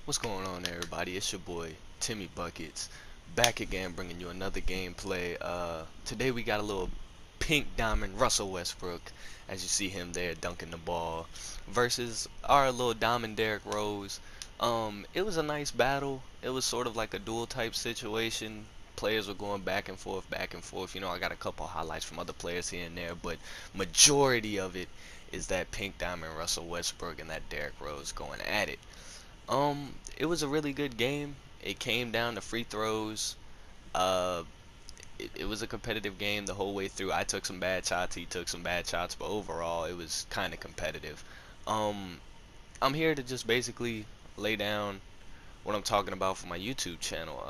What's going on, everybody? It's your boy Timmy Buckets, back again, bringing you another gameplay. Today we got a little pink diamond Russell Westbrook, as you see him there dunking the ball, versus our little diamond Derrick Rose. It was a nice battle. It was sort of like a duel type situation. Players were going back and forth, back and forth. You know, I got a couple highlights from other players here and there, but majority of it is that pink diamond Russell Westbrook and that Derrick Rose going at it. It was a really good game. It came down to free throws. Uh, it was a competitive game the whole way through. I took some bad shots, he took some bad shots, but overall it was kind of competitive. Um, I'm here to just basically lay down what I'm talking about for my YouTube channel.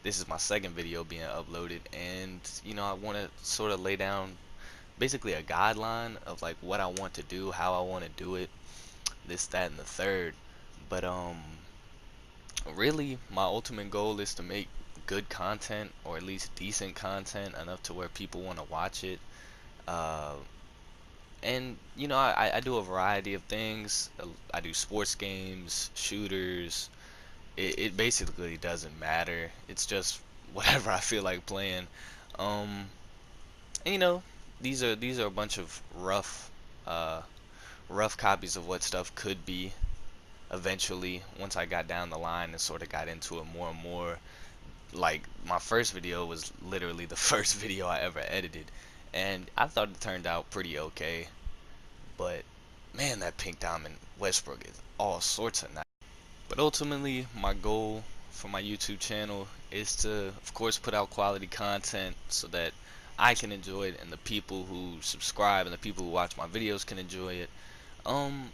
This is my second video being uploaded, and you know I want to sort of lay down basically a guideline of like what I want to do, how I want to do it, this, that, and the third. But really my ultimate goal is to make good content, or at least decent content enough to where people want to watch it. uh, and you know I do a variety of things. I do sports games, shooters. It basically doesn't matter, it's just whatever I feel like playing. um and you know, these are a bunch of uh rough copies of what stuff could be eventually, once I got down the line and sort of got into it more and more. Like, my first video was literally the first video I ever edited, and I thought it turned out pretty okay. But man, that pink diamond Westbrook is all sorts of nice. But ultimately my goal for my YouTube channel is to, of course, put out quality content so that I can enjoy it and the people who subscribe and the people who watch my videos can enjoy it. um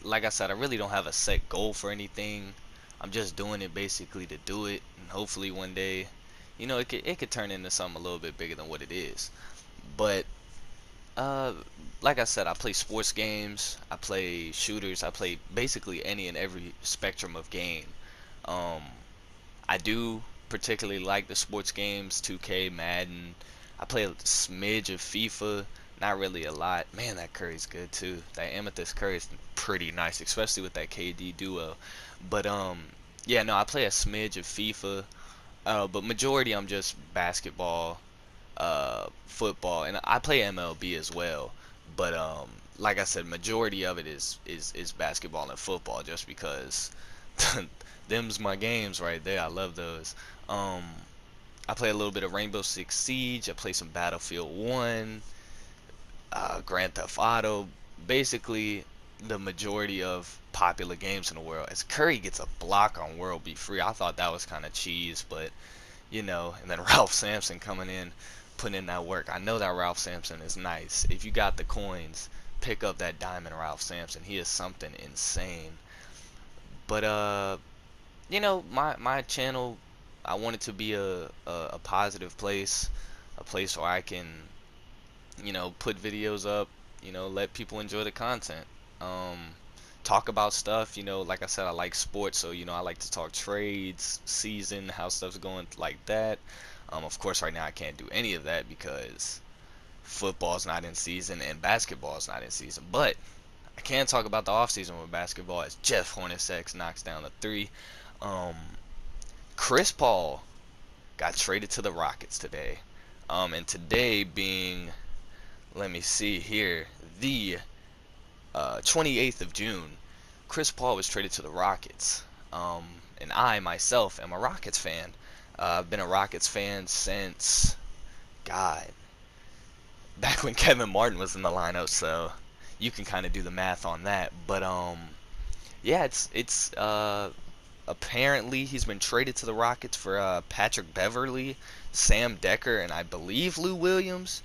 like I said, I really don't have a set goal for anything. I'm just doing it basically to do it, and hopefully one day, you know, it could turn into something a little bit bigger than what it is. But uh, like I said, I play sports games, I play shooters, I play basically any and every spectrum of game. Um, I do particularly like the sports games, 2K, Madden. I play a smidge of FIFA, not really a lot. Man, that Curry's good too. That Amethyst Curry is pretty nice, especially with that KD duo. But yeah, no, I play a smidge of FIFA. But majority I'm just basketball, football, and I play MLB as well. But like I said, majority of it is basketball and football, just because them's my games right there. I love those. Um, I play a little bit of Rainbow Six Siege. I play some Battlefield 1, Grand Theft Auto. Basically, the majority of popular games in the world. As Curry gets a block on World Be Free, I thought that was kind of cheese, but you know. And then Ralph Sampson coming in, putting in that work. I know that Ralph Sampson is nice. If you got the coins, pick up that diamond Ralph Sampson. He is something insane. But you know, my channel, I want it to be a positive place, a place where I can, you know, put videos up, you know, let people enjoy the content. um Talk about stuff, you know. Like I said, I like sports, so you know I like to talk trades, season, how stuff's going, like that. Of course right now I can't do any of that because football's not in season and basketball's not in season. But I can talk about the off season with basketball, as Jeff Hornacek knocks down the three. um Chris Paul got traded to the Rockets today. And today being, let me see here, the 28th of June, Chris Paul was traded to the Rockets. And I myself am a Rockets fan. I've been a Rockets fan since, God, back when Kevin Martin was in the lineup. So you can kind of do the math on that. But yeah, it's apparently he's been traded to the Rockets for Patrick Beverly, Sam Decker, and I believe Lou Williams,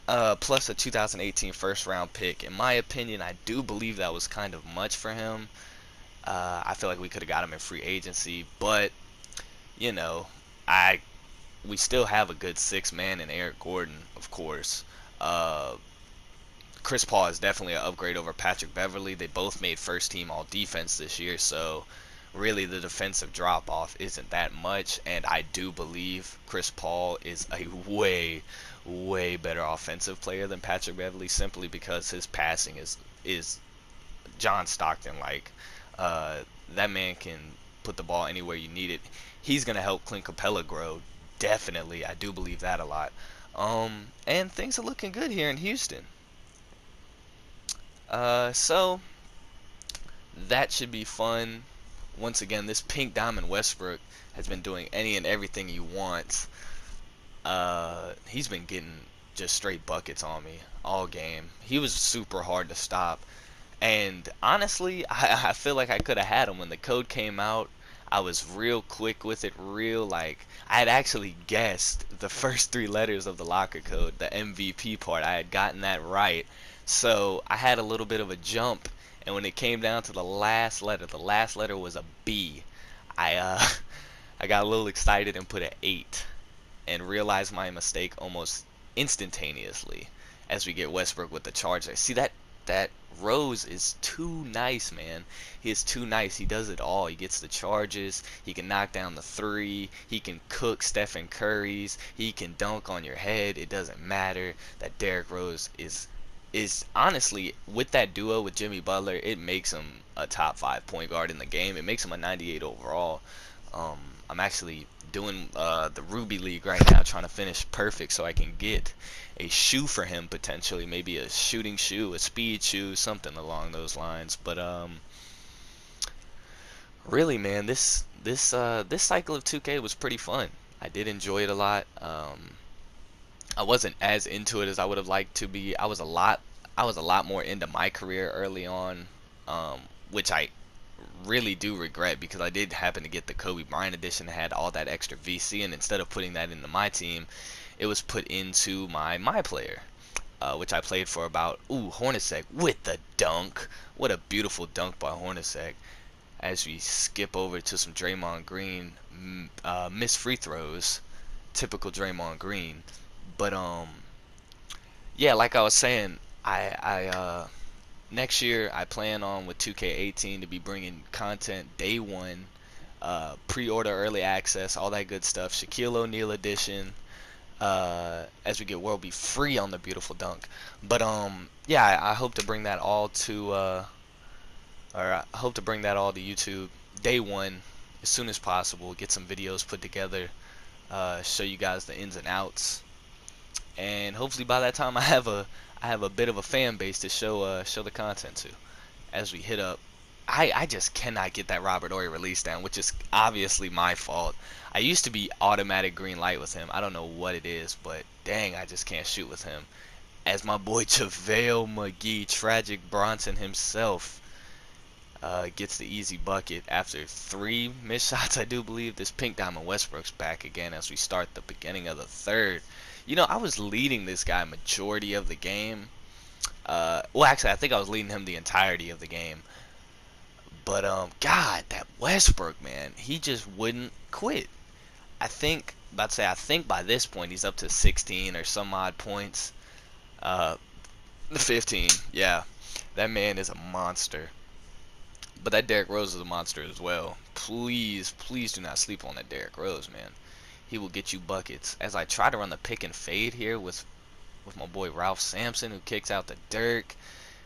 plus a 2018 first round pick. In my opinion, I do believe that was kind of much for him. I feel like we could have got him in free agency, but you know, I we still have a good six man in Eric Gordon, of course. Uh, Chris Paul is definitely an upgrade over Patrick Beverly. They both made first team all defense this year, so really the defensive drop off isn't that much. And I do believe Chris Paul is a way better offensive player than Patrick Beverly, simply because his passing is John Stockton like. that man can put the ball anywhere you need it. He's gonna help Clint Capella grow. Definitely, I do believe that a lot. And things are looking good here in Houston. So that should be fun. Once again, this Pink Diamond Westbrook has been doing any and everything he wants. He's been getting just straight buckets on me all game. He was super hard to stop. And honestly, I feel like I could have had him when the code came out. I was real quick with it, real like I had actually guessed the first three letters of the locker code, the MVP part. I had gotten that right. So I had a little bit of a jump, and when it came down to the last letter was a B. I I got a little excited and put an 8 and realized my mistake almost instantaneously as we get Westbrook with the charge there. See that Rose is too nice, man. He is too nice. He does it all. He gets the charges. He can knock down the three. He can cook Stephen Curry's. He can dunk on your head. It doesn't matter. That Derrick Rose is honestly, with that duo with Jimmy Butler, it makes him a top 5 point guard in the game. It makes him a 98 overall. Um, I'm actually doing the Ruby League right now, trying to finish perfect so I can get a shoe for him potentially, maybe a shooting shoe, a speed shoe, something along those lines. But really, man, this cycle of 2K was pretty fun. I did enjoy it a lot. I wasn't as into it as I would have liked to be. I was a lot more into my career early on, which I really do regret because I did happen to get the Kobe Bryant edition that had all that extra VC, and instead of putting that into my team, it was put into my player, which I played for about. Ooh, Hornacek with the dunk. What a beautiful dunk by Hornacek. As we skip over to some Draymond Green missed free throws, typical Draymond Green. But yeah, like I was saying, I next year I plan on with 2K18 to be bringing content day one, pre-order early access, all that good stuff. Shaquille O'Neal edition. As we get World Be free on the beautiful dunk. But yeah, I hope to bring that all to or I hope to bring that all to YouTube day one as soon as possible. Get some videos put together, show you guys the ins and outs, and hopefully by that time I have a bit of a fan base to show the content to as we hit up. I just cannot get that Robert Horry release down, which is obviously my fault. I used to be automatic green light with him. I don't know what it is, but dang, I just can't shoot with him. As my boy JaVale McGee, Tragic Bronson himself, gets the easy bucket after 3 missed shots, I do believe. This Pink Diamond Westbrook's back again as we start the beginning of the third. You know, I was leading this guy majority of the game. Well, actually, I think I was leading him the entirety of the game. But God, that Westbrook, man, he just wouldn't quit. I think by this point he's up to 16 or some odd points. Uh, 15, yeah. That man is a monster. But that Derrick Rose is a monster as well. Please, please do not sleep on that Derrick Rose, man. He will get you buckets. As I try to run the pick and fade here with my boy Ralph Sampson, who kicks out the Dirk,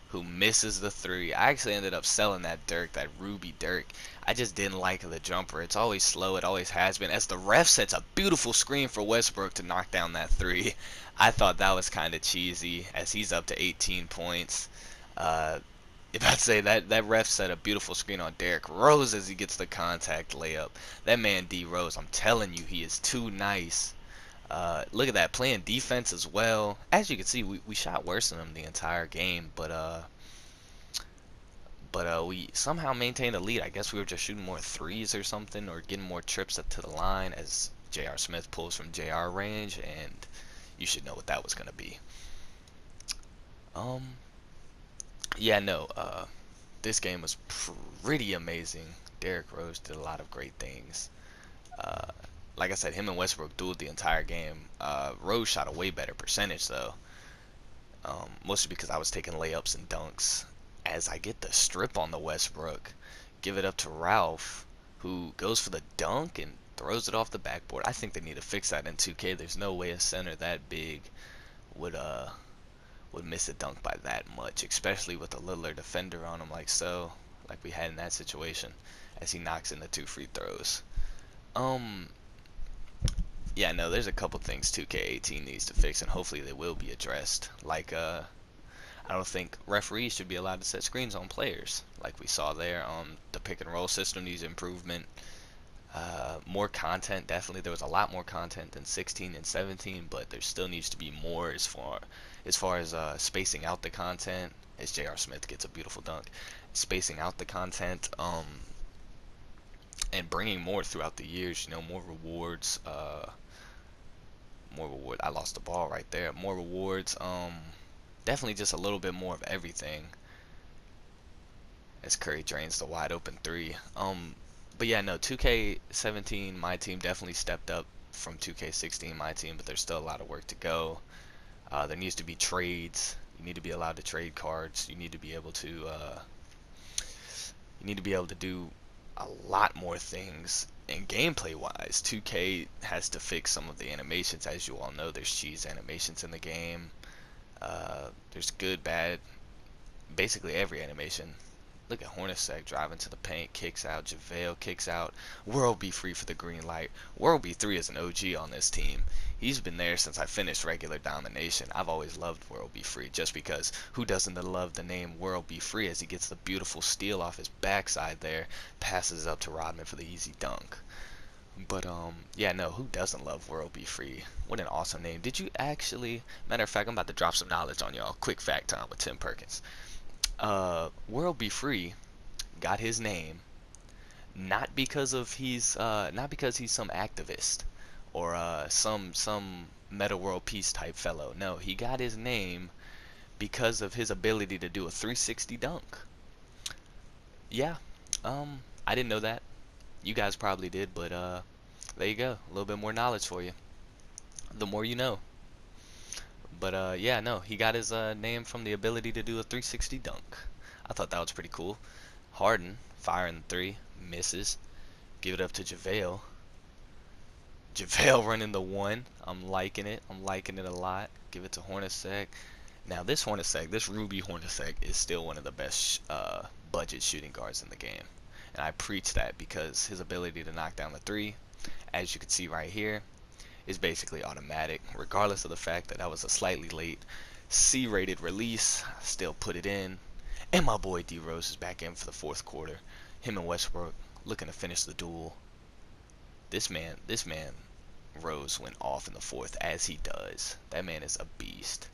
who misses the three. I actually ended up selling that Dirk, that Ruby Dirk. I just didn't like the jumper. It's always slow. It always has been. As the ref sets a beautiful screen for Westbrook to knock down that three, I thought that was kind of cheesy as he's up to 18 points. If I'd say that ref set a beautiful screen on Derrick Rose as he gets the contact layup. That man D Rose, I'm telling you, he is too nice. Look at that, playing defense as well. As you can see, we shot worse than him the entire game, but we somehow maintained a lead. I guess we were just shooting more threes or something, or getting more trips up to the line as J.R. Smith pulls from J.R. range, and you should know what that was gonna be. Yeah, no, this game was pretty amazing. Derrick Rose did a lot of great things. Uh, like I said, him and Westbrook dueled the entire game. Rose shot a way better percentage though, mostly because I was taking layups and dunks. As I get the strip on the Westbrook, give it up to Ralph, who goes for the dunk and throws it off the backboard. I think they need to fix that in 2K. There's no way a center that big would miss a dunk by that much, especially with a littler defender on him like we had in that situation. as he knocks in the 2 free throws. Um, yeah, no, there's a couple things 2K18 needs to fix, and hopefully they will be addressed. Like, I don't think referees should be allowed to set screens on players, like we saw there. The pick and roll system needs improvement. More content, definitely. There was a lot more content than 16 and 17, but there still needs to be more as far as spacing out the content. As J.R. Smith gets a beautiful dunk, spacing out the content, and bringing more throughout the years. More rewards. More reward. I lost the ball right there. More rewards. Definitely just a little bit more of everything. As Curry drains the wide open three. But yeah, no, 2K17 my team definitely stepped up from 2K16 my team, but there's still a lot of work to go. There needs to be trades. You need to be allowed to trade cards. You need to be able to do a lot more things. And gameplay wise, 2K has to fix some of the animations. As you all know, there's cheese animations in the game. There's good, bad, basically every animation. Look at Hornacek driving to the paint, kicks out, JaVale kicks out. World be free for the green light. World be 3 is an OG on this team. He's been there since I finished regular domination. I've always loved World be free just because who doesn't love the name World be free as he gets the beautiful steal off his backside there, passes up to Rodman for the easy dunk. But yeah, no, who doesn't love World Be Free? What an awesome name. Did you actually, matter of fact, I'm about to drop some knowledge on y'all. Quick fact time with Tim Perkins. World Be Free got his name not because he's some activist or some meta world peace type fellow. No, he got his name because of his ability to do a 360 dunk. Yeah, I didn't know that. You guys probably did, but there you go. A little bit more knowledge for you. The more you know. But yeah, no, he got his name from the ability to do a 360 dunk. I thought that was pretty cool. Harden firing the 3, misses. Give it up to JaVale. JaVale running the 1. I'm liking it. I'm liking it a lot. Give it to Hornacek. Now this Hornacek, this Ruby Hornacek, is still one of the best budget shooting guards in the game. And I preach that because his ability to knock down the 3, as you can see right here, is basically automatic. Regardless of the fact that was a slightly late C-rated release, I still put it in. And my boy D Rose is back in for the 4th quarter. Him and Westbrook looking to finish the duel. This man Rose went off in the 4th, as he does. That man is a beast.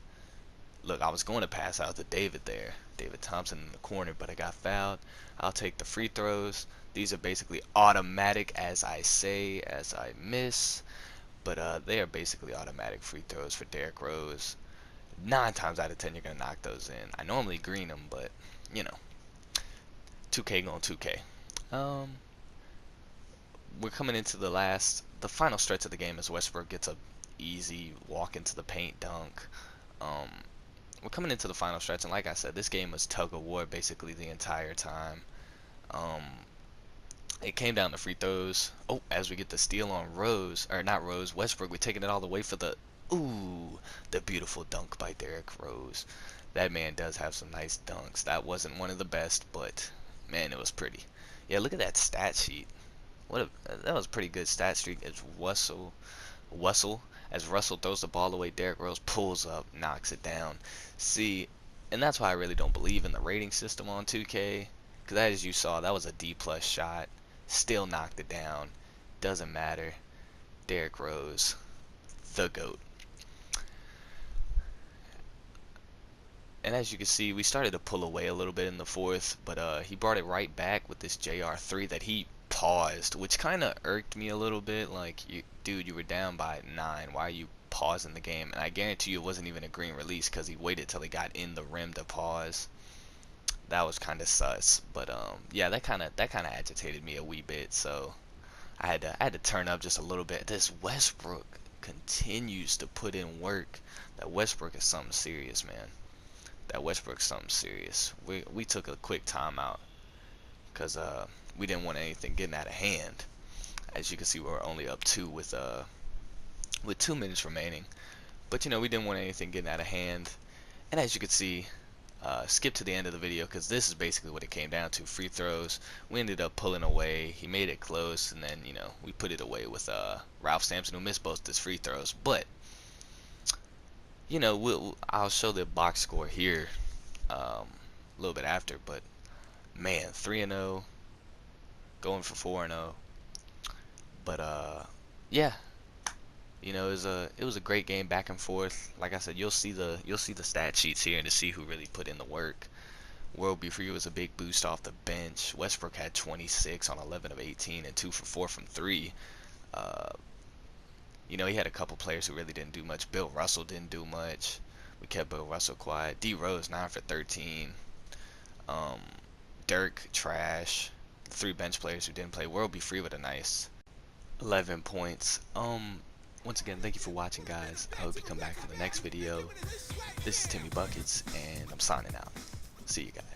Look, I was going to pass out to David there. David Thompson in the corner, but I got fouled. I'll take the free throws. These are basically automatic, as I say, as I miss. But they are basically automatic free throws for Derrick Rose. 9 times out of 10, you're going to knock those in. I normally green them, but, 2K going 2K. We're coming into the final stretch of the game as Westbrook gets a easy walk into the paint dunk. We're coming into the final stretch, and like I said, this game was tug of war basically the entire time. It came down to free throws. Oh, as we get the steal on Westbrook, we're taking it all the way for the beautiful dunk by Derrick Rose. That man does have some nice dunks. That wasn't one of the best, but man, it was pretty. Yeah, look at that stat sheet. That was a pretty good stat streak. As Russell throws the ball away, Derrick Rose pulls up, knocks it down. See, and that's why I really don't believe in the rating system on 2K, because as you saw, that was a D+ shot. Still knocked it down. Doesn't matter. Derrick Rose, the GOAT. And as you can see, we started to pull away a little bit in the 4th, but he brought it right back with this JR3 that he paused, which kind of irked me a little bit. Like, dude, you were down by 9. Why are you pausing the game? And I guarantee you it wasn't even a green release because he waited till he got in the rim to pause. That was kind of sus. But yeah, that kind of agitated me a wee bit. So I had to turn up just a little bit. This Westbrook continues to put in work. That Westbrook is something serious, man. That Westbrook's something serious. We took a quick timeout because we didn't want anything getting out of hand. As you can see, we're only up 2 with 2 minutes remaining. But we didn't want anything getting out of hand. And as you can see, skip to the end of the video because this is basically what it came down to. Free throws. We ended up pulling away. He made it close, and then we put it away with Ralph Sampson, who missed both his free throws. But I'll show the box score here a little bit after. But man, 3-0, going for 4-0. But yeah. It was a great game back and forth. Like I said, you'll see the stat sheets here to see who really put in the work. World B. Free was a big boost off the bench. Westbrook had 26 on 11 of 18 and 2 for 4 from 3. He had a couple players who really didn't do much. Bill Russell didn't do much. We kept Bill Russell quiet. D Rose 9 for 13. Dirk trash. 3 bench players who didn't play. World B. Free with a nice 11 points. Once again, thank you for watching, guys. I hope you come back for the next video. This is Timmy Buckets, and I'm signing out. See you guys.